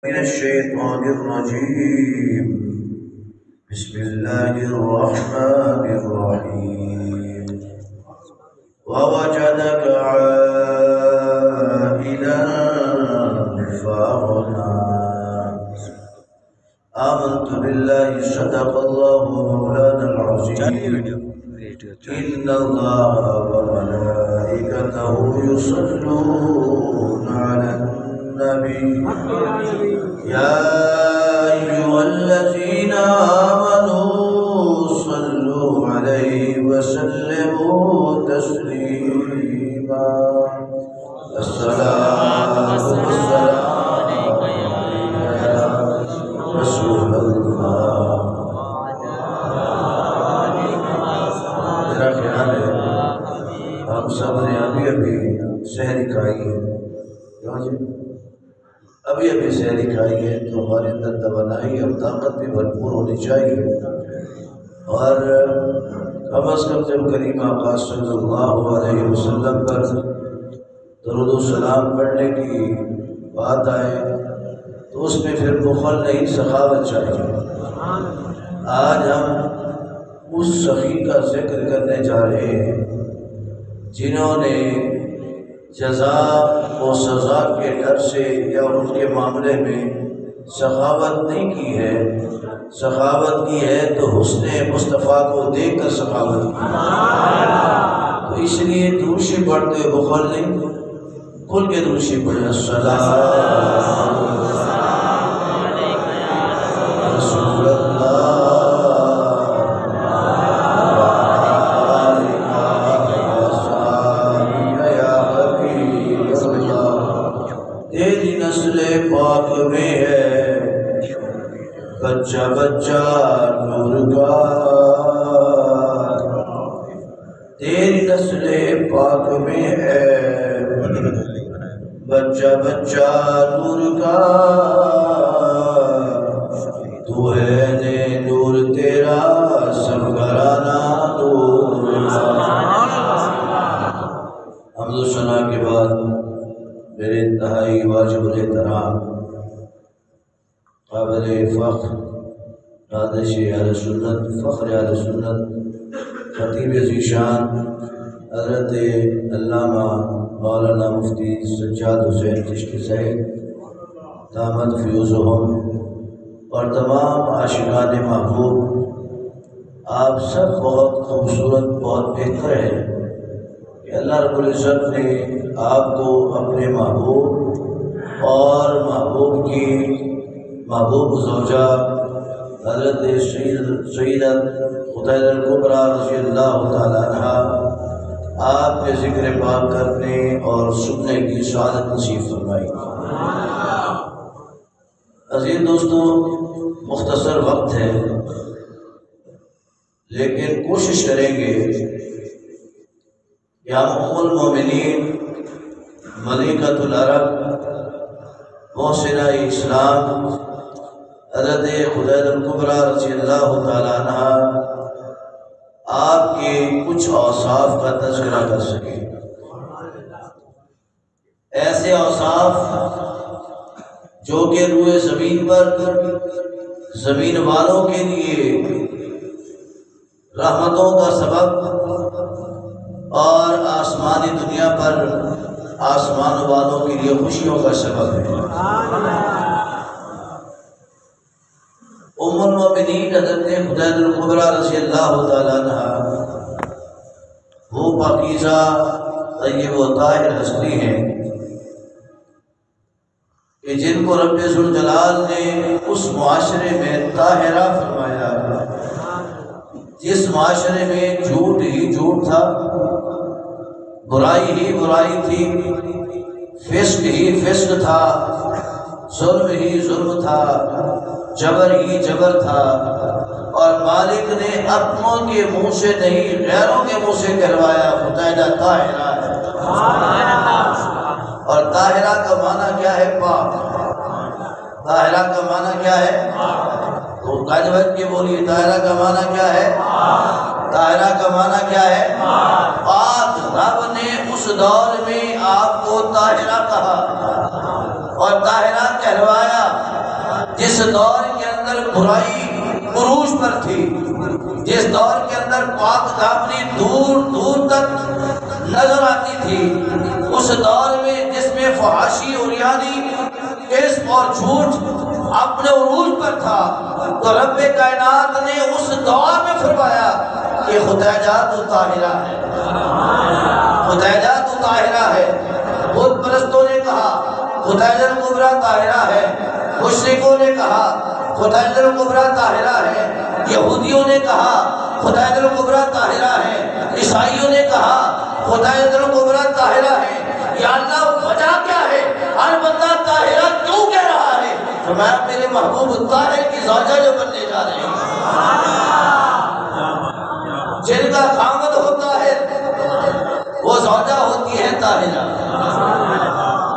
من الشيطان الرجيم. بسم الله الرحمن الرحيم. ووجدك عائلا فأغنى. آمنت بالله صدق الله مولانا العظيم. إن الله وملائكته يصلون على النبي يا أيها الذين آمنوا صلوا عليه وسلموا تسليما. الصلاة والسلام عليك يا رسول الله. میرا خیال ہے ہم سب نے ابھی سحری کھائی ہے. ابھی سحری کھائی ہے تو ہمارے اندر توانائی اور طاقت بھی بھرپور ہونی چاہیے. اور کم از کم جب کریم آقا صلی اللہ علیہ وسلم پر درود و سلام پڑھنے کی بات آئے تو اس میں پھر بخل نہیں سخاوت چاہیے. آج ہم اس سخی کا ذکر کرنے جا رہے ہیں جنہوں نے جزا و سزا کے ڈر سے یا ان کے معاملے میں سخاوت نہیں کی ہے. سخاوت کی ہے تو حسن مصطفیٰ کو دیکھ کر سخاوت کی. تو اس لیے دوشی پڑھتے ہوئے بخل نہیں، کھل کے دوشی پڑھے. السلام رسول اللہ پاک میں ہے بچہ بچہ نور کا. تیری نسل پاک میں ہے بچہ بچہ نور کا. تو ہے نے نور تیرا سب گھرانہ نور کا. حمد و ثنا کے بعد میرے انتہائی واجب الاحترام قابل فخر نادش اہل سنت فخر اہل سنت خطیب ذیشان حضرت علامہ مولانا مفتی سجاد حسین چشتی صاحب دامت فیوزہم اور تمام عاشقان محبوب، آپ سب بہت خوبصورت بہت بہتر ہیں کہ اللہ رب العزت نے آپ کو اپنے محبوب اور محبوب کی محبوب زوجہ حضرت سیدت خدیجہ الکبریٰ رضی اللہ تعالیٰ عنہ آپ کے ذکر پاک کرنے اور سننے کی سعادت نصیب فرمائی. عزیز دوستو، مختصر وقت ہے لیکن کوشش کریں گے یا ام المومنین ملکۃ العرب محسنہ اسلام حضرت خدیجہ الکبریٰ رضی اللہ تعالیٰ عنہ آپ کے کچھ اوصاف کا تذکرہ کر سکیں. ایسے اوصاف جو کہ روئے زمین پر زمین والوں کے لیے رحمتوں کا سبب اور آسمانی دنیا پر آسمان والوں کے لیے خوشیوں کا سبب ہے. ام المومنین حضرت خدیجہ الکبریٰ رضی اللہ تعالیٰ عنہ وہ پاکیزہ طیب و طاہر ہستی ہیں کہ جن کو رب ذوالجلال نے اس معاشرے میں طاہرہ فرمایا جس معاشرے میں جھوٹ ہی جھوٹ تھا، برائی ہی برائی تھی، فسق ہی فسق تھا، ظلم ہی ظلم تھا، جبر ہی جبر تھا. اور مالک نے اپنوں کے منہ سے نہیں غیروں کے منہ سے کہلوایا خدیجہ طاہرہ ہے. اور طاہرہ کا معنی کیا ہے؟ پاک. طاہرہ کا معنی کیا ہے؟ تو گج بج کے بولیے، طاہرہ کا معنی کیا ہے؟ طاہرہ کا معنی کیا ہے؟ پاک. رب نے اس دور میں آپ کو طاہرہ کہا اور طاہرہ کہلوایا دور کے اندر برائی عروج پر تھی، جس دور کے اندر پاک دامنی دور دور تک نظر آتی تھی، اس دور میں جس میں فحاشی عریانی کذب اور جھوٹ اپنے عروج پر تھا، تو رب کائنات نے اس دور میں فرمایا کہ خدیجہ تو طاہرہ ہے، خدیجہ تو طاہرہ ہے۔ بت پرستوں نے کہا خدیجہ الکبریٰ طاہرہ ہے، مشرکوں نے کہا خدیجہ الکبریٰ طاہرہ ہے، یہودیوں نے کہا خدیجہ الکبریٰ طاہرہ ہے، عیسائیوں نے کہا خدیجہ الکبریٰ طاہرہ ہے۔ یا اللہ وجہ کیا ہے؟ ہر بندہ طاہرہ کیوں کہہ رہا ہے؟ فرمایا میرے محبوب الطاہر کی زوجہ جو بننے جا رہے ہیں، جن کا خامد ہوتا ہے وہ زوجہ ہوتی ہے طاہرہ،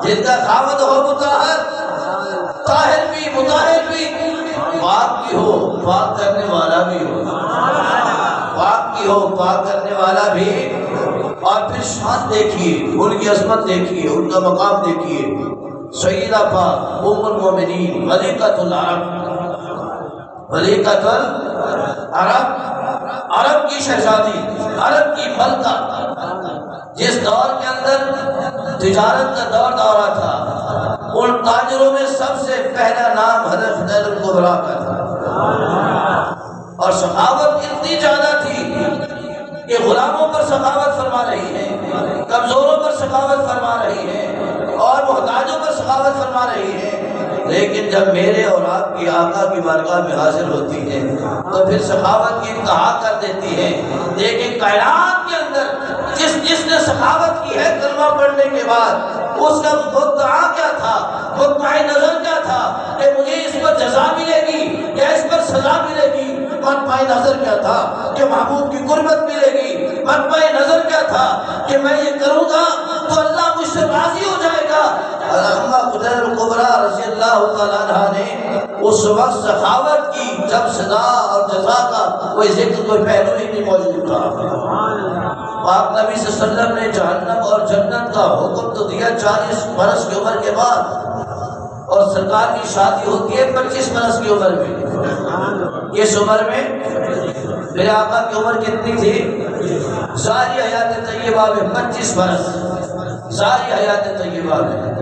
جن کا خامد ہو مطہر، طاہر بھی مطہر بھی، پاک بھی ہو پاک کرنے والا بھی ہو، پاک بھی ہو پاک کرنے والا بھی۔ اور پھر شان دیکھیے، ان کی عظمت دیکھیے، ان کا مقام دیکھیے، سیدہ پاک ام المومنین ملکۃ العرب، ملکۃ العرب، عرب کی شہزادی، عرب کی ملکہ، جس دور کے اندر تجارت کا دورہ تھا، ان تاجروں میں سب سے پہلا نام حضرت خدیجہ الکبریٰ کا تھا۔ اور سخاوت اتنی زیادہ تھی کہ غلاموں پر سخاوت فرما رہی ہے، کمزوروں پر سخاوت فرما رہی ہے، اور محتاجوں پر سخاوت فرما رہی ہے۔ لیکن جب میرے اور آپ کی آقا کی بارگاہ میں حاضر ہوتی ہے تو پھر سخاوت کی انتہا کر دیتی ہے۔ لیکن کائنات کے اندر جس نے سخاوت کی ہے کلمہ پڑھنے کے بعد، اس کا مدعا کیا تھا، مدعا نظر کیا تھا کہ مجھے اس پر جزا ملے گی یا اس پر سزا ملے گی؟ مدعا نظر کیا تھا کہ محبوب کی قربت ملے گی، مدعا نظر کیا تھا کہ میں یہ کروں گا تو اللہ مجھ سے راضی ہو جائے گا۔ اماں خدیجہ الکبریٰ رضی اللہ تعالیٰ عنہ نے اس وقت سخاوت کی جب سزا اور جزا کا کوئی ذکر، کوئی پہلو ہی نہیں موجود تھا۔ پاک نبی صلی اللہ علیہ وسلم نے جہنم اور جنت کا حکم تو دیا 40 برس کی عمر کے بعد، اور سرکار کی شادی ہوتی ہے 25 برس کی عمر میں۔ اس عمر میں میرے آقا کی عمر کتنی تھی؟ ساری حیات طیبہ میں 25 برس، ساری حیات طیبہ میں،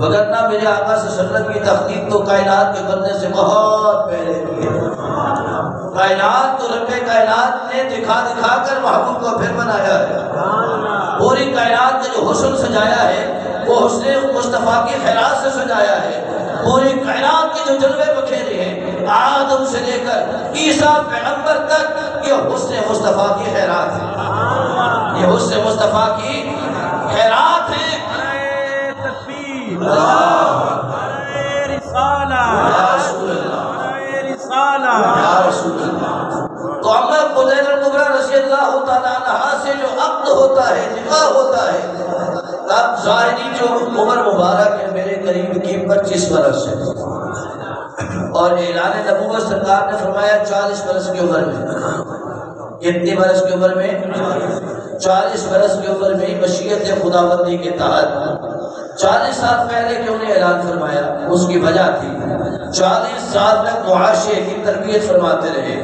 وگرنہ میرے آقا صلی اللہ علیہ وسلم کی تخلیق تو کائنات کے بننے سے بہت پہلے کی ہے۔ کائنات تو رب کائنات نے دکھا دکھا کر محبوب کو پھر بنایا ہے۔ پوری کائنات نے جو حسن سجایا ہے وہ حسن مصطفیٰ کی خیرات سے سجایا ہے۔ پوری کائنات کے جو جلوے بکھیرے ہیں آدم سے لے کر عیسیٰ پیغمبر تک، یہ حسن مصطفیٰ کی خیرات ہے، یہ حسن مصطفیٰ کی خیرات ہے۔ تو اماں خدیجہ الکبریٰ رضی اللہ تعالیٰ عنہا سے جو عقد ہوتا ہے، نکاح ہوتا ہے، اب ظاہری جو عمر مبارک ہے میرے قریب کی 25 برس ہے، اور اعلان نبوت سرکار نے فرمایا 40 برس کی عمر میں۔ کتنی برس کی عمر میں؟ 40 برس کی عمر میں مشیت خداوندی کے تحت 40 سال پہلے کیوں نے اعلان فرمایا؟ اس کی وجہ تھی 40 سال تک معاشرے کی تربیت فرماتے رہے،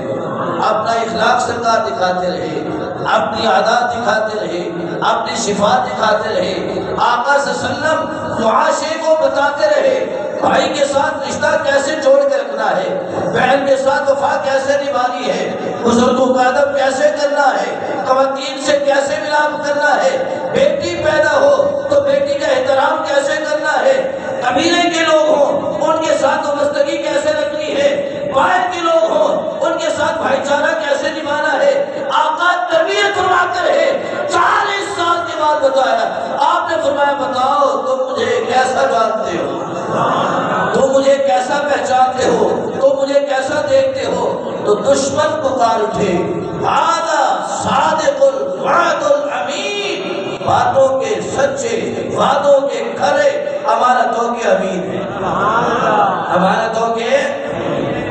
اپنا اخلاق سرکار دکھاتے رہے، اپنی عادات دکھاتے رہے، اپنی صفات دکھاتے رہے، آقا صلی اللہ علیہ وسلم معاشرے کو بتاتے رہے بھائی کے ساتھ رشتہ کیسے جوڑ کے رکھنا ہے، بہن کے ساتھ وفا کیسے نبھانی ہے، بزرگوں کا ادب کیسے کرنا ہے، خواتین سے کیسے ملاپ کرنا ہے، بیٹی پیدا ہو تو بیٹی کا احترام کیسے کرنا ہے، قبیلے کے لوگ ہوں ان کے ساتھ وابستگی کیسے رکھنی ہے، باہر کے لوگ ہوں ان کے ساتھ بھائی چارہ کیسے نبھانا ہے۔ آقا تربیت فرماتے رہے، 40 سال کے بعد بتایا، آپ نے فرمایا بتاؤ تم مجھے کیسا جانتے ہو، تم مجھے کیسا پہچانتے ہو، تم مجھے کیسا دیکھتے ہو؟ تو دشمن پکار اٹھے، ہذا صادق الوعد الامین، باتوں کے سچے، وعدوں کے کھرے، امانتوں کے امین ہیں، امانتوں کے۔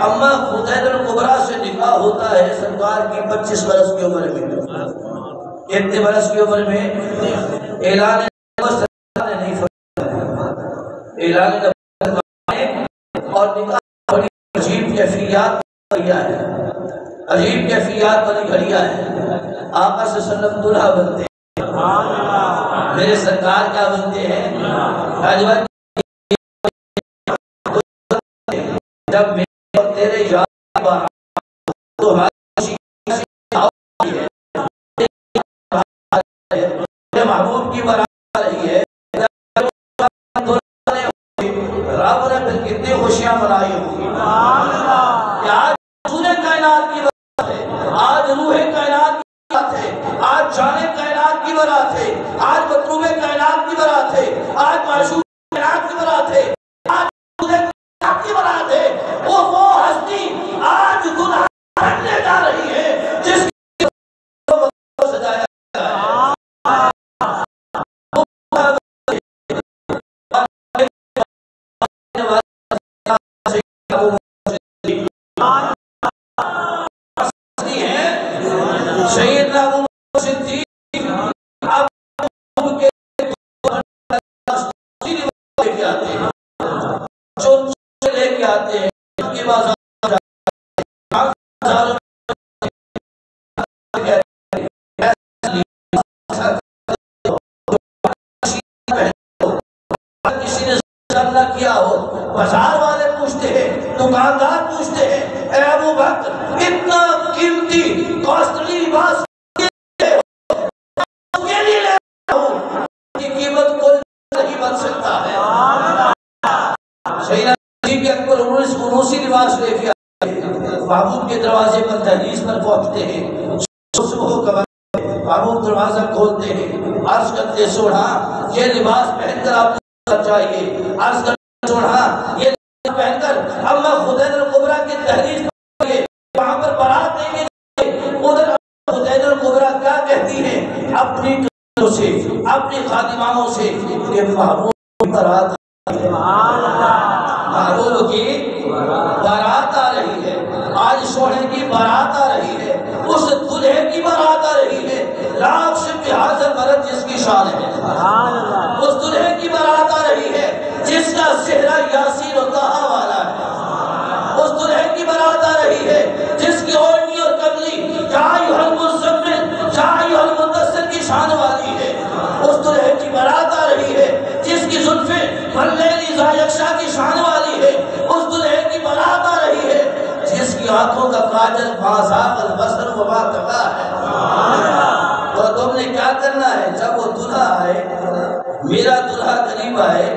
اماں خدیجہ الکبریٰ سے نکاح ہوتا ہے سرکار کی 25 برس کی عمر میں۔ کتنے برس کی عمر میں؟ اعلان سرکار نے نہیں فرمایا، اعلان اور نکاح عجیب کیفیات گھڑیاں ہیں، عجیب کیفیات والی گھڑیاں ہیں۔ آقا صلی اللہ علیہ وسلم دلہا بنتے ہیں، میرے سرکار کیا بنتے ہیں؟ جب میرے اور تیرے یاد تو محبوب کی برات آ رہی ہے، رب نے پھر کتنی خوشیاں منائی ہوگی کہ آج سورہ کائنات کی برات ہے، آج روح کائنات کی برات ہے، آج جان کائنات کی برات ہے، آج مطلوب کائنات کی برات ہے، آج معشوق کائنات کی برات ہے، آج سورہ کائنات کی برات ہے۔ وہ ہستی آج دلہا بننے جا رہی ہے جس کی سجایا سیدنا ابو بکر صدیق اب کے لے کے آتے ہیں، لے کے آتے ہیں کی بازار کسی نے نہ کیا ہو، بازار والے پوچھتے ہیں، دکاندار پوچھتے ہیں، اے ابو بکر اتنا قیمتی کاسٹلی لباس کے لیے لے رہا ہوں کی قیمت کوئی نہیں بن سکتا ہے۔ سیدنا صدیق اکبر انوسی لباس لے کے آتے ہیں، محبوب کے دروازے پر دہلیز پر پہنچتے ہیں، صبح کا محبوب دروازہ کھولتے ہیں، عرض کرتے سونا یہ لباس پہن کر آپ کو چاہیے، عرض کرتے سونا یہ لباس پہن کر اما خدین الکبریٰ کی دہلیز پر گئے، وہاں پر بارات دیں گے، ادھر خدین الکبریٰ کیا کہتی ہیں اپنی کلوں سے، اپنی خادمانوں سے کہ محبوب کی بارات محبوب کی بارات آ رہی ہے، آج سونے کی بارات آ رہی ہے، اس دلہے کی بارات آ رہی ہے، لاکھ سے بہذا مرد جس کی شان ہے، اس دلہے کی بارات آ رہی ہے جس کا چہرہ یاسین و طٰہٰ والا ہے، اس دلہے کی بارات آ رہی ہے جس کی اوڑھنی اور کملی یا ایھا المزمل یا ایھا المدثر کی شان والی ہے، اس دلہے کی بارات آ رہی ہے جس کی زلفیں واللیل اذا یغشیٰ کی شان والی ہے، اس دلہے کی بارات آ رہی ہے جس کی آنکھوں کا کاجل ما ذاق البصر وما طغیٰ ہے۔ تو تم نے کیا کرنا ہے؟ جب وہ دلہا آئے، میرا دلہا قریب آئے،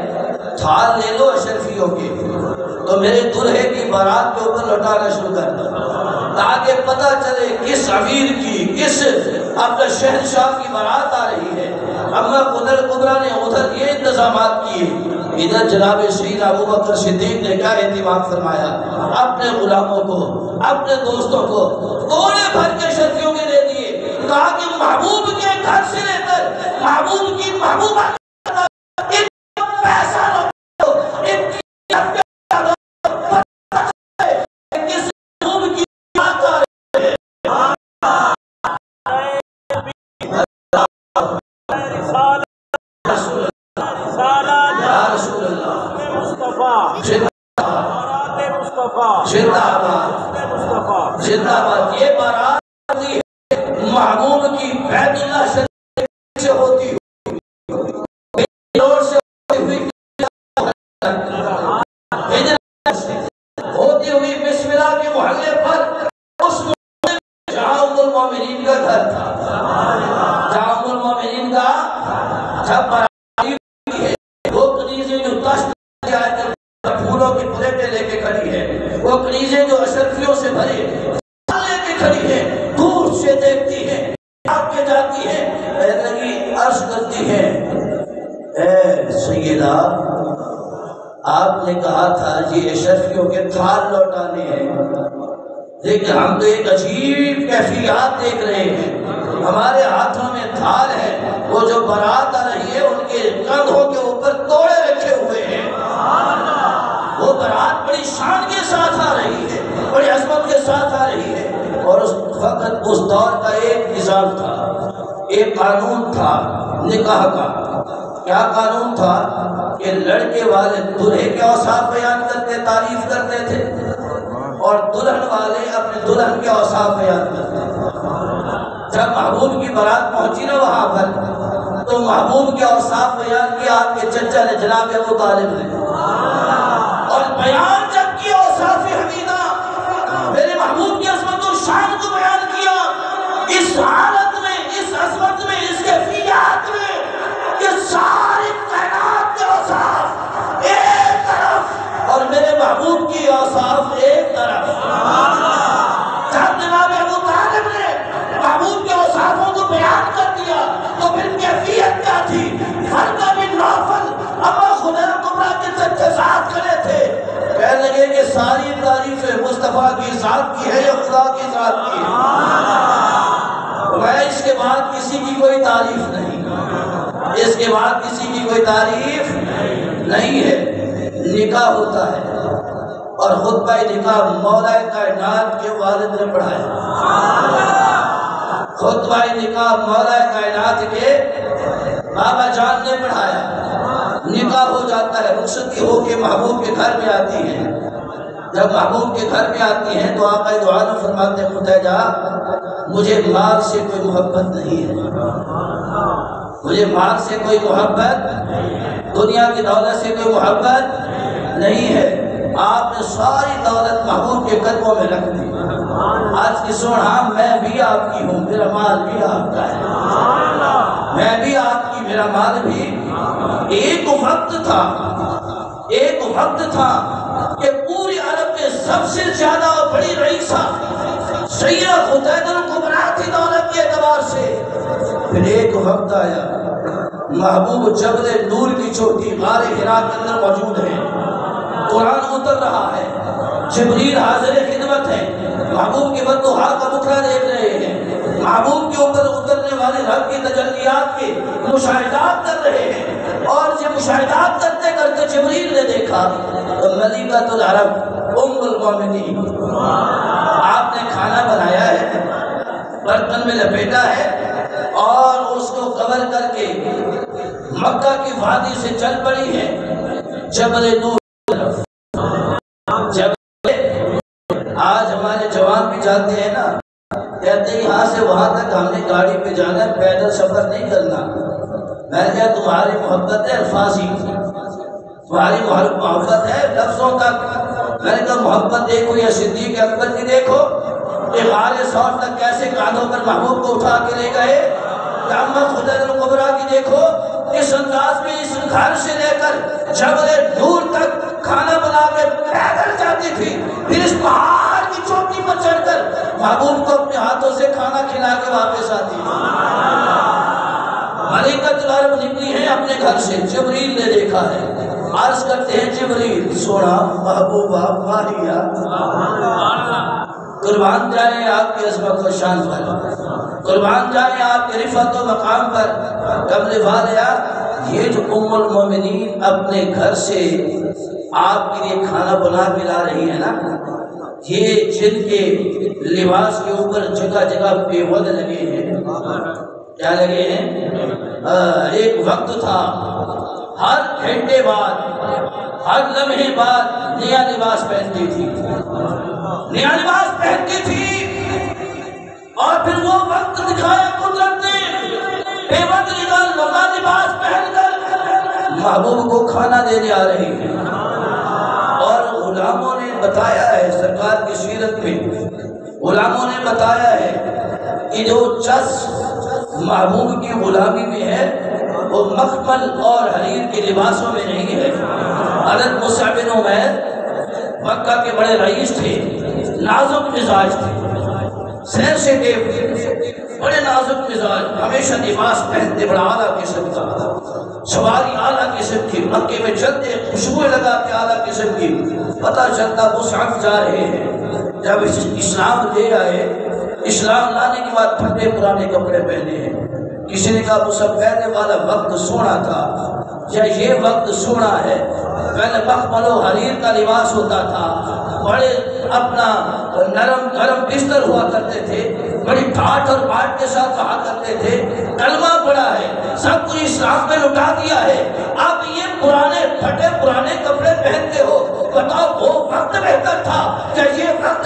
تھال لے لو اشرفیوں کے، تو میرے دلہے کی بارات کے اوپر لوٹانا شروع کر دو تاکہ پتہ چلے کس امیر کی، کس اپنے شہنشاہ کی بارات آ رہی ہے۔ اما خدین الکبریٰ نے ادھر یہ انتظامات کیے، ادھر جناب سیدنا ابو بکر صدیق نے کیا اہتمام فرمایا؟ اپنے غلاموں کو، اپنے دوستوں کو توڑے بھر کے اشرفیوں کے دے دیے، کہا کہ محبوب کے گھر سے لے کر محبوب کی محبوبہ اتنا پیسہ لو، اتنی کس محبوب کی بات آ رہی ہے۔ زندہ باد یہ بارات محبوب کی بیت اللہ شریف سے ہوتی ہوئی بسم اللہ کے محلے پر اس جہاں ام المومنین کا گھر تھا، جہاں ام المومنین کا جب بارات ہے وہ کنیزیں جو تشت پھولوں کی پلیٹیں لے کے کھڑی ہے، وہ کنیزیں جو اشرفیوں سے بھری لے کے کھڑی ہے، دور سے دیکھتی ہے، آپ کے جاتی ہے، لگی عرض کرتی ہے اے سیدہ آپ نے کہا تھا یہ اشرفیوں کے تھال لوٹانے ہیں، لیکن ہم تو ایک عجیب کیفیات دیکھ رہے ہیں، ہمارے ہاتھوں میں تھال ہے، وہ جو بارات آ رہی ہے ان کے کندھوں کے اوپر توڑے رکھے ہوئے ہیں، وہ بارات بڑی شان کے ساتھ آ رہی ہے، بڑی عظمت کے ساتھ آ رہی ہے۔ اور اس وقت اس دور کا ایک نظام تھا، ایک قانون تھا نکاح کا۔ کیا قانون تھا کہ لڑکے والے دلہے کے اوصاف بیان کرتے، تعریف کرتے تھے، اور دلہن والے اپنے دلہن کے اوصاف بیان کرتے ہیں۔ جب محبوب کی بارات پہنچی نا وہاں پر تو محبوب کے اوصاف بیان کیا آپ کے چچا نے جناب ابو طالب نے، اور بیان جب کیا اوصاف حمیدہ میرے محبوب کی عظمت و شان کو بیان کیا، اس حالت میں، اس عظمت میں، اس کیفیات میں کہ ساری کائنات کے اوصاف ایک طرف اور میرے محبوب کی اوصاف ایک طرف۔ جب جناب ابو طالب نے محبوب کے اوصافوں کو بیان کر دیا تو پھر کیفیت کیا تھی؟ ورقہ بن نوفل اما خدیر کبریٰ کے چچے ساتھ کھڑے تھے، کہنے لگے کہ ساری تعریفیں مصطفیٰ کی ذات کی ہے یا خدا کی ذات کی ہے؟ میں اس کے بعد کسی کی کوئی تعریف نہیں، اس کے بعد کسی کی کوئی تعریف نہیں ہے۔ نکاح ہوتا ہے اور خطبہ نکاح مولا کائنات کے والد نے پڑھایا، خطبہ نکاح مولا کائنات کے بابا جان نے پڑھایا، نکاح ہو جاتا ہے، رخصتی ہو کے محبوب کے گھر میں آتی ہے۔ جب محبوب کے گھر میں آتی ہیں تو آقا دو عالم فرماتے ہیں خدیجہ مجھے مال سے کوئی محبت نہیں ہے، مجھے مال سے کوئی محبت، دنیا کی دولت سے کوئی محبت نہیں ہے۔ آپ نے ساری دولت محبوب کے قدموں میں رکھ دی۔ آج کی سونا میں بھی آپ کی ہوں، میرا مال بھی آپ کا ہے، میں بھی آپ کی، میرا مال بھی۔ ایک وقت تھا کہ پوری عرب میں سب سے زیادہ اور بڑی رئیسہ سیدہ خدیجہ کبریٰ تھی دولت کے اعتبار سے۔ پھر ایک وقت آیا محبوب جبل نور کی چوٹی غار حرا کے اندر موجود ہے، قرآن اتر رہا ہے، جبریل حاضر خدمت ہے، محبوب کی بددعا کا مکرہ دیکھ رہے ہیں، محبوب کے اوپر اترنے والے رب کی تجلیات کے مشاہدات کر رہے ہیں، اور یہ مشاہدات کرتے کرتے جبریل نے دیکھا تو ملکۃ العرب ام المومنین، آپ نے کھانا بنایا ہے، برتن میں لپیٹا ہے اور اس کو کور کر کے مکہ کی وادی سے چل پڑی ہے جبل نور۔ آج ہمارے جوان بھی جاتے ہیں نا، کہتے ہیں یہاں سے وہاں تک ہم نے گاڑی پہ جانا ہے، پیدل سفر نہیں کرنا۔ میں نے کہا تمہاری محبت ہے الفاظی، تمہاری محبت ہے لفظوں تک۔ میں نے کہا محبت دیکھو یا صدیق اکبر کی دیکھو کہ غار ثور تک کیسے کاندھوں پر محبوب کو اٹھا کے لے گئے، یا اما خدیجہ کبریٰ کی دیکھو اس انداز میں اس گھر سے لے کر جبل نور تک کھانا بنا کے پیدل جاتی تھی، پھر اس پہاڑ کی چوٹی پر چڑھ کر محبوب کو اپنے ہاتھوں سے کھانا کھلا کے واپس آتی تھی۔ ملکۃ العرب نکلی ہیں اپنے گھر سے، جبریل نے دیکھا ہے، عرض کرتے ہیں جبریل سونا محبوبہ ماہیہ قربان جائیں آپ کی عظمت و شان پر، قربان جائیں آپ کے رفعت و مقام پر، کملے والیا یہ جو ام المومنین اپنے گھر سے آپ کے لیے کھانا بنا کے لا رہی ہے نا، یہ جن کے لباس کے اوپر جگہ جگہ پیود لگے ہیں، کیا لگے ہیں؟ ایک وقت تھا ہر گھنٹے بعد، ہر لمحے بعد نیا لباس پہنتی تھی، نیا لباس پہنتی تھی، اور پھر وہ وقت دکھایا قدرت نے، پیود نیا لباس پہن کر محبوب کو کھانا دینے آ رہی ہے۔ اور غلاموں نے بتایا ہے، سرکار کی سیرت میں غلاموں نے بتایا ہے کہ جو چس محبوب کی غلامی میں ہے وہ مخمل اور حریر کے لباسوں میں نہیں ہے۔ حضرت مصعب بن عمیر مکہ کے بڑے رئیس تھے، نازک مزاج تھے، سینسیٹیو، بڑے نازک مزاج، ہمیشہ لباس پہنتے بڑا اعلیٰ قسم کا، سواری اعلیٰ قسم کی، مکے میں چلتے خوشبوئیں لگا کے اعلیٰ قسم کی۔ پتہ چلتا مصعب جا رہے ہیں، جب اسلام لے آئے، اسلام لانے کے بعد پھٹے پرانے کپڑے پہنے ہیں۔ کسی نے کہا مصعب پہننے والا وقت سونا تھا یا یہ وقت سونا ہے؟ پہلے مخمل و حریر کا لباس ہوتا تھا، بڑے اپنا نرم گرم بستر ہوا کرتے تھے، بڑی ٹھاٹ اور باٹ کے ساتھ رہا کرتے تھے، کلمہ پڑا ہے، سب کچھ اسلام میں لٹا دیا ہے، اب یہ پرانے پھٹے پرانے کپڑے پہنتے ہو۔ بتاؤ وہ وقت بہتر تھا کہ یہ وقت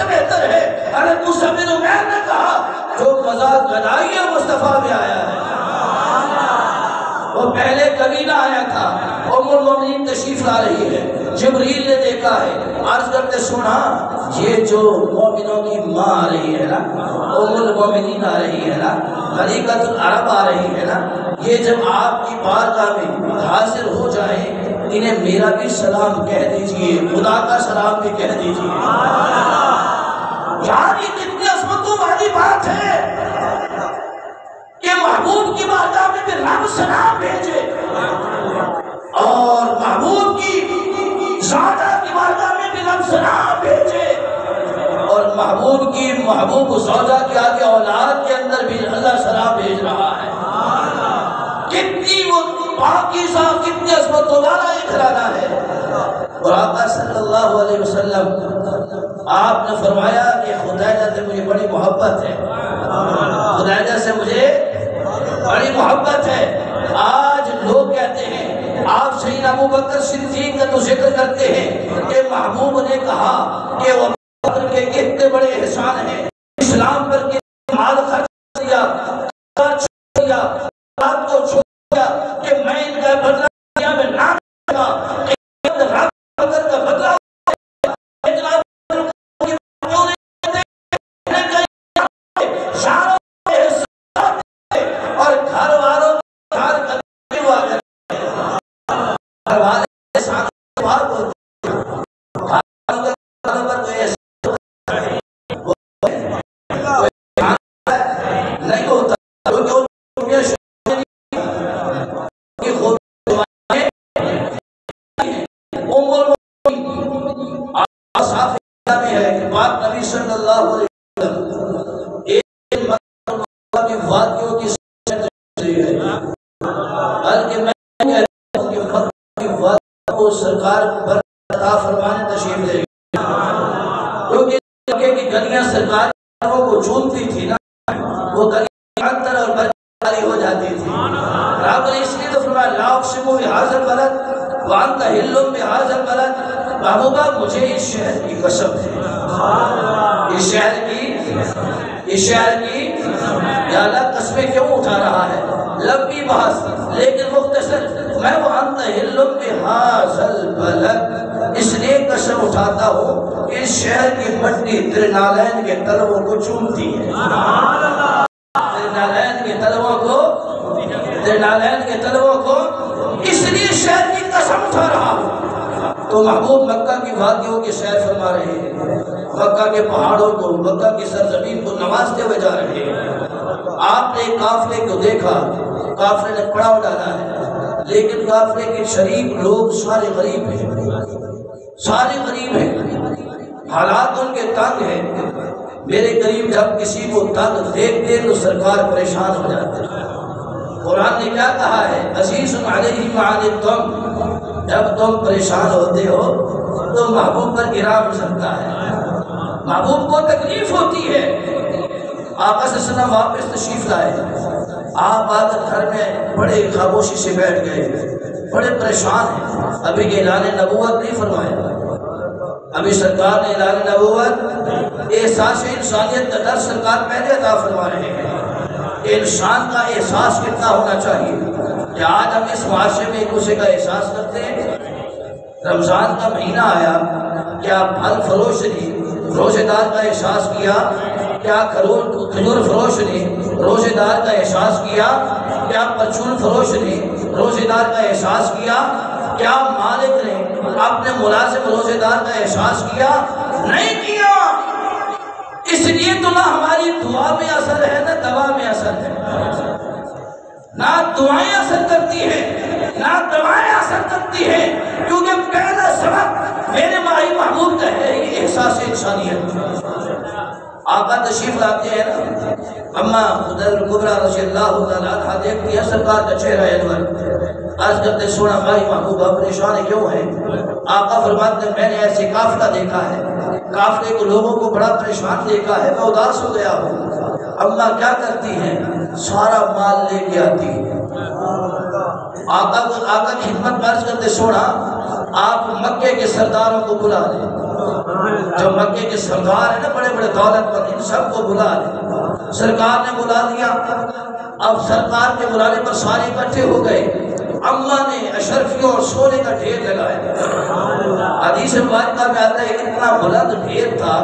صفا میں آیا ہے، وہ پہلے کبھی نہ آیا تھا۔ ام المومنین تشریف لا رہی ہے، جبریل نے دیکھا ہے، عرض کرتے سنا یہ جو مومنوں کی ماں آ رہی ہے نا، ام المومنین آ رہی ہے نا، ملکۃ العرب آ رہی ہے نا، یہ جب آپ کی بارگاہ میں حاضر ہو جائیں انہیں میرا بھی سلام کہہ دیجئے، خدا کا سلام بھی کہہ دیجئے۔ یار یہ کتنی عظمتوں والی بات ہے کہ محبوب کی بارگاہ میں بھی رب سلام بھیجے، اور محبوب کی زوجہ کی بارگاہ میں بھی رب سلام بھیجے، اور محبوب کی محبوب زوجہ کے آگے اولاد کے اندر بھی اللہ سلام بھیج رہا ہے۔ کتنی وہ پاکیزہ، کتنی عظمتوں والا ایک گھرانہ ہے۔ اور آقا صلی اللہ علیہ وسلم آپ نے فرمایا کہ خدیجہ سے مجھے بڑی محبت ہے، خدیجہ سے مجھے بڑی محبت ہے۔ آج لوگ کہتے ہیں، آپ سیدنا ابو بکر صدیق کا تو ذکر کرتے ہیں کہ محبوب نے کہا کہ وہ بکر کے کتنے بڑے احسان ہیں، اسلام پر کے مال خرچ کیا، چھوڑ دیا، رات کو چھوڑ دیا کہ میں ان کا بدلہ دنیا میں نہ دوں گا، رب بکر کا بدلہ اور گھر والوں گھر کرنے والے گھر والے ساتھ بات ہوتی نہیں ہوتا نبی صلی اللہ علیہ وسلم ایک مرتبہ کی وادیوں کی بلکہ میں کہتا ہوں کہ مکہ کی وادیوں کو سرکار پر عطا فرمانے تشریف لے گئے، کیونکہ مکہ کی گلیاں سرکار کو چونتی تھی نا، وہ گلیاں اندر اور برکاری ہو جاتی تھی۔ رب نے اس لیے تو فرمایا لا اقسم بہذا البلد وانت حل بہذا البلد، محبوبہ مجھے اس شہر کی قسم ہے، اس شہر کی یا اللہ قسمیں کیوں اٹھا رہا ہے، لمبی بحث لیکن مختصر، میں وانت حل بہذا البلد اس لیے قسم اٹھاتا ہوں کہ اس شہر کی مٹی تیرے نالین کے تلووں کو چومتی ہے، تیرے نالین کے تلووں کو، تیرے نالین کے تلووں کو، اس لیے شہر کی قسم اٹھا رہا ہوں۔ تو محبوب مکہ کی وادیوں کی سیر فرما رہے ہیں، مکہ کے پہاڑوں کو، مکہ کی سرزمین کو نوازتے ہوئے جا رہے ہیں۔ آپ نے قافلے کو دیکھا، قافلے نے پڑاؤ ڈالا ہے، لیکن قافلے کے شریک لوگ سارے غریب ہیں، سارے غریب ہیں، حالات ان کے تنگ ہیں۔ میرے قریب جب کسی کو تنگ دیکھتے تو سرکار پریشان ہو جاتے ہیں۔ قرآن نے کیا کہا ہے، عزیز علیہ ما عنتم، جب تم پریشان ہوتے ہو تو محبوب پر گرا ہو سکتا ہے، محبوب کو تکلیف ہوتی ہے۔ آقا صلی اللہ علیہ وسلم واپس تشریف لائے، آپ آ کر گھر میں بڑے خاموشی سے بیٹھ گئے، بڑے پریشان ہیں۔ ابھی اعلان نبوت نہیں فرمایا، ابھی سرکار نے اعلان نبوت، احساس انسانیت کا درس سرکار پہلے عطا فرما رہے ہیں۔ انسان کا احساس کتنا ہونا چاہیے کہ آج ہم اس معاشرے میں ایک دوسرے کا احساس کرتے ہیں۔ رمضان کا مہینہ آیا، کیا پھل فروش نے روزے دار کا احساس کیا؟ کیا کھجور فروش نے روزے دار کا احساس کیا؟ کیا پرچون فروش نے روزے دار کا احساس کیا؟ کیا مالک نے اپنے ملازم روزے دار کا احساس کیا؟ نہیں کیا۔ اس لیے تو نہ ہماری دعا میں اثر ہے نہ دوا میں اثر ہے، نہ دعائیں اثر کرتی ہیں نہ دوائیں اثر کرتی ہیں، کیونکہ پہلا سبق میرے مائی محبوب کا ہے یہ احساس انسانیت۔ آقا تشریف لاتے ہیں نا، اما خدر الکبریٰ رضی اللہ تعالیٰ عنہ دیکھتی ہے سرکار کا چہرہ انور، عرض کرتے سونا مائی محبوبہ پریشان کیوں ہے؟ آقا فرماتے ہیں میں نے ایسے قافلہ دیکھا ہے، قافلے کو لوگوں کو بڑا پریشان دیکھا ہے، میں اداس ہو گیا ہوں۔ اما کیا کرتی ہیں؟ سارا مال لے کے آتی ہے۔ آقا کی خدمت میں عرض کرتے سونا آپ مکے کے سرداروں کو بلا لیں، جو مکے کے سردار ہیں نا بڑے بڑے دولت مند، ان سب کو بلا لیں۔ سرکار نے بلا لیا۔ اب سرکار کے بلانے پر سارے اکٹھے ہو گئے۔ اماں نے اشرفیوں اور سونے کا ڈھیر لگایا۔ حدیث مبارکہ میں آتا ہے اتنا بلند ڈھیر تھا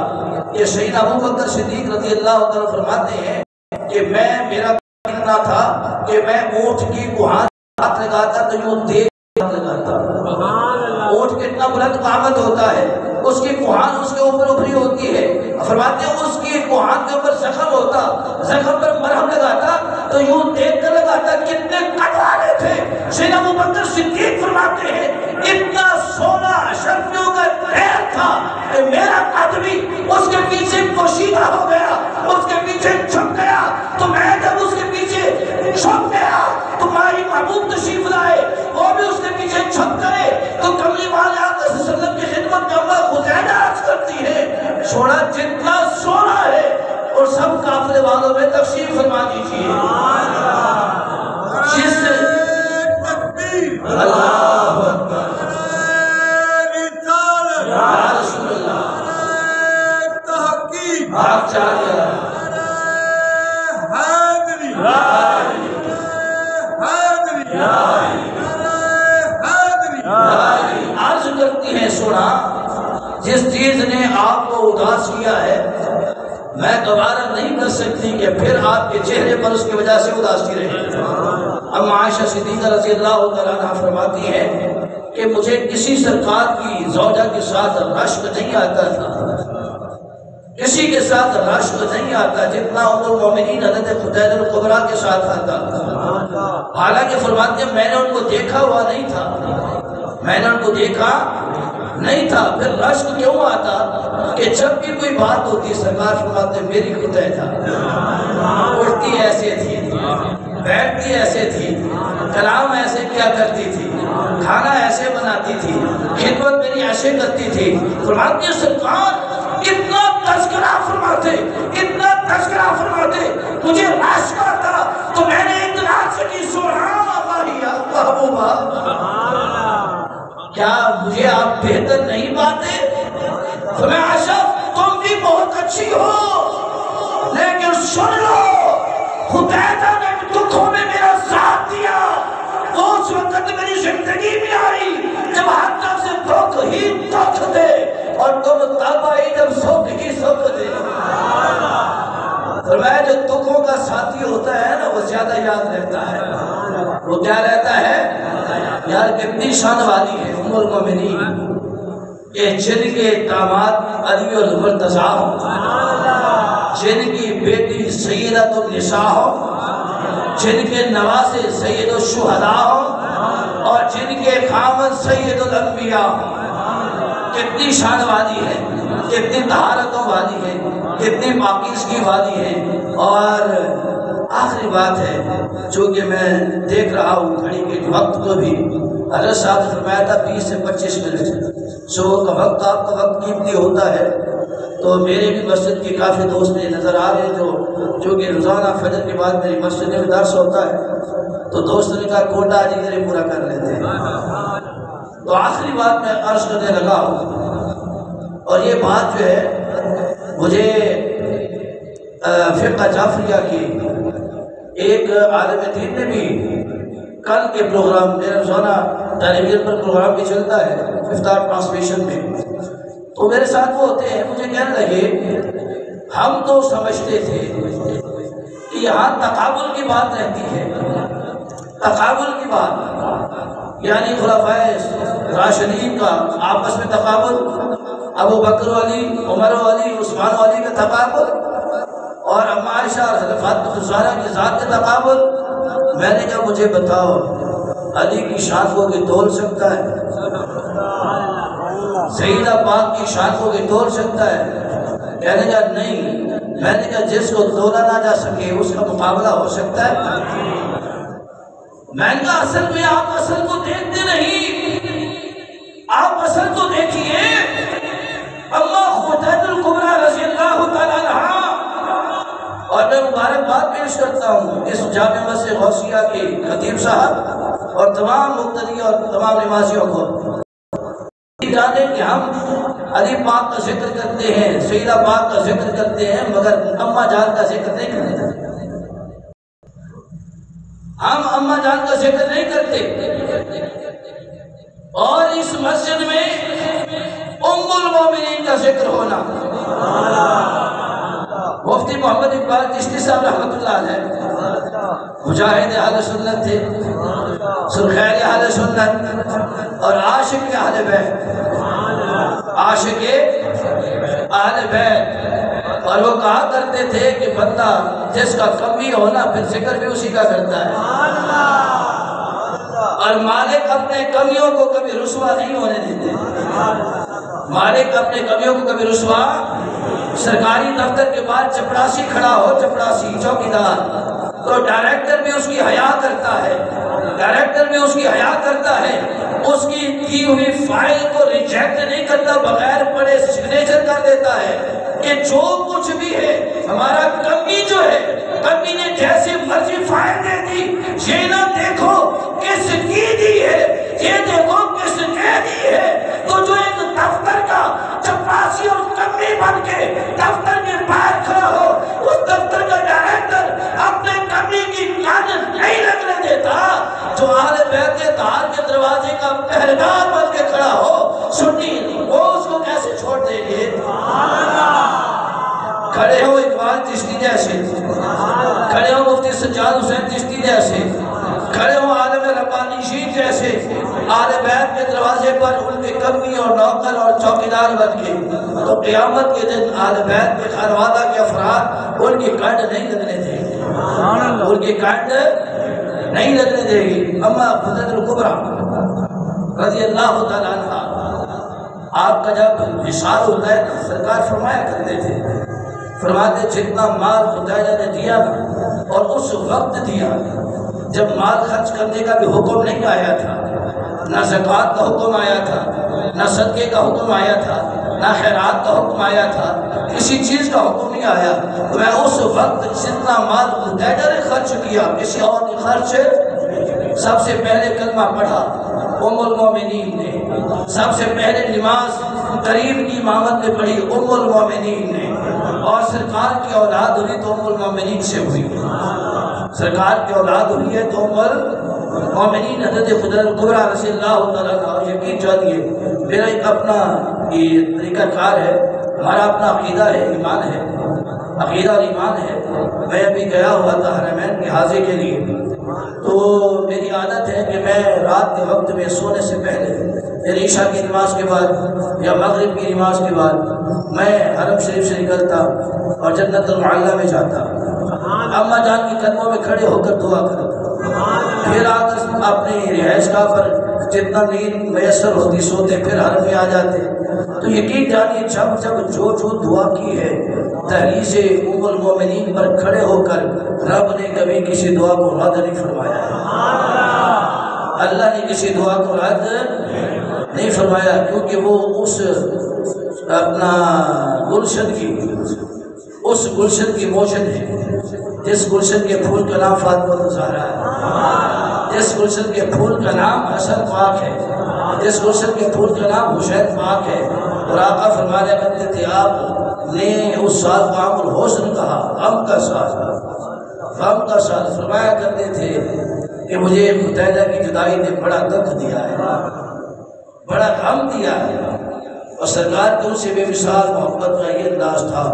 کہ سیدنا ابو بکر صدیق رضی اللہ عنہ فرماتے ہیں کہ میرا اتنا تھا کہ میں اونٹ کی کوہان ہاتھ لگاتا تو یوں دیکھ ہاتھ لگاتا۔ اونٹ کتنا بلند قامت ہوتا ہے، اس کی کوہان اس کے اوپر ابھری ہوتی ہے، فرماتے ہیں اس کی کوہان کے اوپر زخم ہوتا، زخم پر مرہم لگاتا تو یوں دیکھ کر لگاتا کتنے کٹ والے تھے۔ سیدنا ابو بکر صدیق فرماتے ہیں اتنا سونا اشرفیوں کا ڈھیر تھا کہ میرا قد بھی اس کے پیچھے پوشیدہ ہو گیا، اس کے پیچھے چھپ گیا۔ تو میں جب اس کے پیچھے چھپ گیا تو ہماری محبوب تشریف لائے، وہ بھی اس کے پیچھے چھپ گئے تو کملی والے آقا صلی اللہ علیہ وسلم کی خدمت میں اماں خزینہ عرض کرتی ہے سونا جتنا سونا ہے اور سب قافلے والوں میں تقسیم فرما دیجیے۔ جس اللہ اکبر یا رسول اللہ آپ چاہیے عرض کرتی ہیں سونا جس چیز نے آپ کو اداس کیا ہے میں گوارا نہیں کر سکتی کہ پھر آپ کے چہرے پر اس کی وجہ سے اداسی رہے۔ اب عائشہ صدیقہ رضی اللہ عنہا فرماتی ہے کہ مجھے کسی سرکار کی زوجہ کے ساتھ رشک نہیں آتا تھا، کسی کے ساتھ رشک نہیں آتا جتنا ام المومنین حضرت خدیجہ الکبریٰ کے ساتھ آتا تھا۔ حالانکہ فرماتے ہیں میں نے ان کو دیکھا ہوا نہیں تھا، میں نے ان کو دیکھا نہیں تھا، پھر رشک کیوں آتا کہ جب بھی کوئی بات ہوتی سرکار فرماتے ہیں میری خدیجہ اٹھتی ایسے تھی، بیٹھتی ایسے تھی، کلام ایسے کیا کرتی تھی، کھانا ایسے بناتی تھی، خدمت میری ایسے کرتی تھی۔ فرماتے ہیں سرکار اتنا تذکرہ فرماتے، اتنا تذکرہ فرماتے مجھے رشک آتا تو میں نے اطلاع سے کی سبحان اللہ یا محبوبہ کیا مجھے آپ بہتر نہیں پاتے؟ فرمایا عائشہ تم بھی بہت اچھی ہو لیکن سن لو خدیجہ نے دکھوں میں میرا ساتھ دیا، وہ اس وقت میری زندگی میں آئی جب ہر طرف سے دکھ ہی دکھ دے اور تم تب آئی جب سکھ ہی سکھ دے۔ فرمایا جو دکھوں کا ساتھی ہوتا ہے نا وہ زیادہ یاد رہتا ہے، وہ کیا رہتا ہے؟ یار کتنی شان والی ہے ام المومنین کہ جن کے داماد علی المرتضیٰ ہو، جن کی بیٹی سیدۃ النساء ہو، جن کے نواسے سید الشہداء ہو اور جن کے خامد سید الانبیاء ہو۔ کتنی شان والی ہے، کتنی طہارتوں والی ہے، کتنی پاکیزگی والی ہے۔ اور آخری بات ہے جو کہ میں دیکھ رہا ہوں گھڑی کے وقت کو بھی، حضرت صاحب نے فرمایا تھا 20 سے 25 منٹ صبح کا وقت، آپ کا وقت قیمتی ہوتا ہے، تو میرے بھی مسجد کے کافی دوست نظر آ رہے ہیں جو کہ روزانہ فجر کے بعد میری مسجد میں درس ہوتا ہے، تو دوست نے کہا کوٹا آج ادھر ہی پورا کر لیتے ہیں۔ تو آخری بات میں عرض کرنے لگا ہوں، اور یہ بات جو ہے مجھے فقہ جعفریہ کی ایک عالم دین نے بھی کل کے پروگرام میرا روزانہ ٹیلی ویژن پر پروگرام بھی چلتا ہے افطار ٹرانسمیشن میں، تو میرے ساتھ وہ ہوتے ہیں، مجھے کہنے لگے ہم تو سمجھتے تھے کہ یہاں تقابل کی بات رہتی ہے، تقابل کی بات یعنی خلفائے راشدین کا آپس میں تقابل، ابو بکر علی، عمر علی، عثمان علی کا تقابل اور اما عائشہ اور حضرت فاطمہ الزہرا کی ذات کا تقابل۔ میں نے کہا مجھے بتاؤ علی کی شان کو کوئی تول سکتا ہے؟ سیدہ پاک کی شان کو کوئی تول سکتا ہے؟ کہنے کا نہیں۔ میں نے کہا جس کو تولا نہ جا سکے اس کا مقابلہ ہو سکتا ہے؟ میں نے کہا اصل میں آپ اصل کو دیکھتے نہیں، آپ اصل کو دیکھیے۔ اللہ خدیجہ الکبریٰ رضی اللہ تعالیٰ عنہا، اور میں مبارکباد پیش کرتا ہوں اس جامع مسجد غوثیہ کے خطیب صاحب اور تمام مقتدی اور تمام نمازیوں کو جانے کہ ہم علی پاک کا ذکر کرتے ہیں، سیدہ پاک کا ذکر کرتے ہیں، مگر اماں جان کا ذکر نہیں کرتے۔ ہم اماں جان کا ذکر نہیں کرتے، اور اس مسجد میں ام المومنین کا ذکر ہونا۔ مفتی محمد اقبال چشتی صاحب رحمۃ اللہ علیہ مجاہد اہل سنت تھے، سرخیل اہل سنت اور عاشق اہل بیت، عاشق اہل بیت۔ اور وہ کہا کرتے تھے کہ بندہ جس کا کمی ہونا پھر ذکر بھی اسی کا کرتا ہے، اور مالک اپنے کمیوں کو کبھی رسوا نہیں ہونے دیتے۔ مالک اپنے کمیوں کو کبھی رسوا، سرکاری دفتر کے بعد چپڑاسی کھڑا ہو، چپڑاسی چوکیدار، تو ڈائریکٹر بھی اس کی حیا کرتا ہے، ڈائریکٹر بھی اس کی حیا کرتا ہے، اس کی دی ہوئی فائل کو ریجیکٹ نہیں کرتا، بغیر پڑھے سگنیچر کر دیتا ہے کہ جو کچھ بھی ہے ہمارا کمی جو ہے، کمی نے جیسے مرضی فائل دے دی، یہ نہ دیکھو کس کی دی ہے، یہ دیکھو کس نے دی ہے۔ تو جو ایک دفتر کا چپراسی اور کمی بن کے دفتر کے باہر کھڑا ہو، اس دفتر کا ڈائریکٹر اپنے کمی کی کاجل نہیں لگنے دیتا، جو اہل بیت کے طہار کے دروازے کا پہرےدار بن کے کھڑا ہو، سنی وہ اس کو کیسے چھوڑ دیں گے؟ کھڑے ہو اقبال چشتی جیسے، کھڑے ہو مفتی سجاد حسین چشتی جیسے، کھڑے ہو عالم ربانی شیخ جیسے، اہل بیت کے دروازے پر ان کے کمی اور نوکر اور چوکیدار بن کے، تو قیامت کے دن اہل بیت کے خانوادہ کے افراد ان کی کانڈ نہیں لگنے دیں گے، ان کی کانڈ نہیں لگنے دے گی۔ اما حضرت الکبریٰ رضی اللہ تعالیٰ عنہ، آپ کا جب وصال ہوتا ہے نا، سرکار فرمایا کرتے تھے، فرماتے جتنا مال خدایہ نے دیا نا، اور اس وقت دیا جب مال خرچ کرنے کا بھی حکم نہیں آیا تھا، نہ زکوٰۃ کا حکم آیا تھا، نہ صدقے کا حکم آیا تھا، نہ خیرات کا حکم آیا تھا، کسی چیز کا حکم نہیں آیا، میں اس وقت جتنا مال خدایہ نے خرچ کیا کسی اور نے خرچ، سب سے پہلے کلمہ پڑھا ام المومنین نے، سب سے پہلے نماز کریم کی امامت نے پڑھی ام المومنین نے، اور سرکار کی اولاد ہوئی تو ام المومنین سے ہوئی، سرکار کی اولاد ہوئی ہے تو ام المومنین حضرت خدر الکبریٰ رضی اللہ تعالیٰ عنہ۔ یقین جانیے میرا ایک اپنا یہ طریقہ کار ہے، ہمارا اپنا عقیدہ ہے، ایمان ہے، عقیدہ اور ایمان ہے۔ میں ابھی گیا ہوا تھا حرمین کے حاضر کے لیے، تو میری عادت ہے کہ میں رات کے وقت میں سونے سے پہلے یعنی عشاء کی نماز کے بعد یا مغرب کی نماز کے بعد میں حرم شریف سے نکلتا اور جنت المعلیٰ میں جاتا، اماں جان کی قدموں میں کھڑے ہو کر دعا کرتا، پھر آ کر اپنی رہائش گاہ پر جتنا نیند میسر ہوتی سوتے، پھر حرم میں آ جاتے۔ تو یقین جانیے جب جو دعا کی ہے دہلیز ام المومنین پر کھڑے ہو کر، رب نے کبھی کسی دعا کو رد نہیں فرمایا، اللہ نے کسی دعا کو رد نہیں فرمایا، کیونکہ وہ اس اپنا گلشن کی موشن ہے، جس گلشن کے پھول کا نام فاطمہ زہرا ہے، جس گلشن کے پھول کا نام حسن پاک ہے، جس گلشن کے پھول کا نام حسین پاک ہے۔ اور آقا فرمایا کرتے تھے، آپ نے اس سال کو عام الحسن کہا، غم کا سال فرمایا کرتے تھے کہ مجھے خدیجہ کی جدائی نے بڑا دکھ دیا ہے، بڑا غم دیا ہے۔ اور سرکار کے ان سے بے مثال محبت کا یہ انداز تھا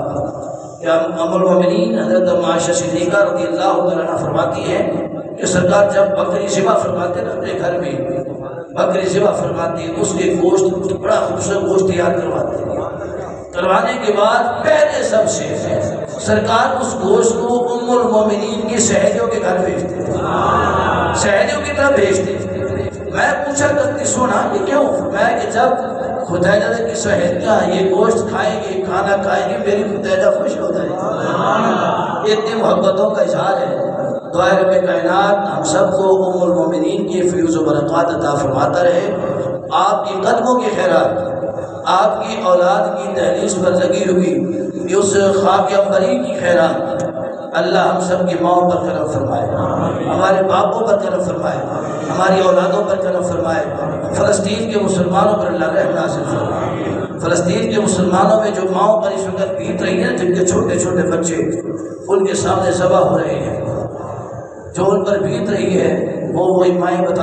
کہ ام المومنین حضرت عائشہ صدیقہ رضی اللہ عنہا فرماتی ہیں کہ سرکار جب بکری ذبح فرماتے نا اپنے گھر میں، بکری ذبح فرماتے اس کے گوشت بڑا خوبصورت گوشت تیار کروانے کے بعد پہلے سب سے سرکار اس گوشت کو ام المومنین کی سہیلیوں کے گھر بھیجتے، سہیلیوں کی طرف بھیجتے۔ میں پوچھا کرتی سونا یہ کیوں؟ میں کہ جب خدیجہ کی سہیلیاں یہ گوشت کھائیں گی، کھانا کھائیں گی، میری خدیجہ خوش ہو جائے گی، اتنی محبتوں کا اظہار ہے۔ دعائے رب کائنات ہم سب کو ام المومنین کی فیوز و برکات عطا فرماتا رہے، آپ کی قدموں کی خیرات، آپ کی اولاد کی دہلیز پر لگی ہوئی اس خاک عنبری کی خیرات اللہ ہم سب کی ماؤں پر کرم فرمائے، ہمارے باپوں پر کرم فرمائے، ہماری اولادوں پر کرم فرمائے، فلسطین کے مسلمانوں پر اللہ رحم نازل فرمائے۔ فلسطین کے مسلمانوں میں جو ماؤں پر اس وقت بیت رہی ہیں، جن کے چھوٹے چھوٹے بچے ان کے سامنے ذبح ہو رہے ہیں، جو ان پر بیت رہی ہے وہ وہی مائیں بتا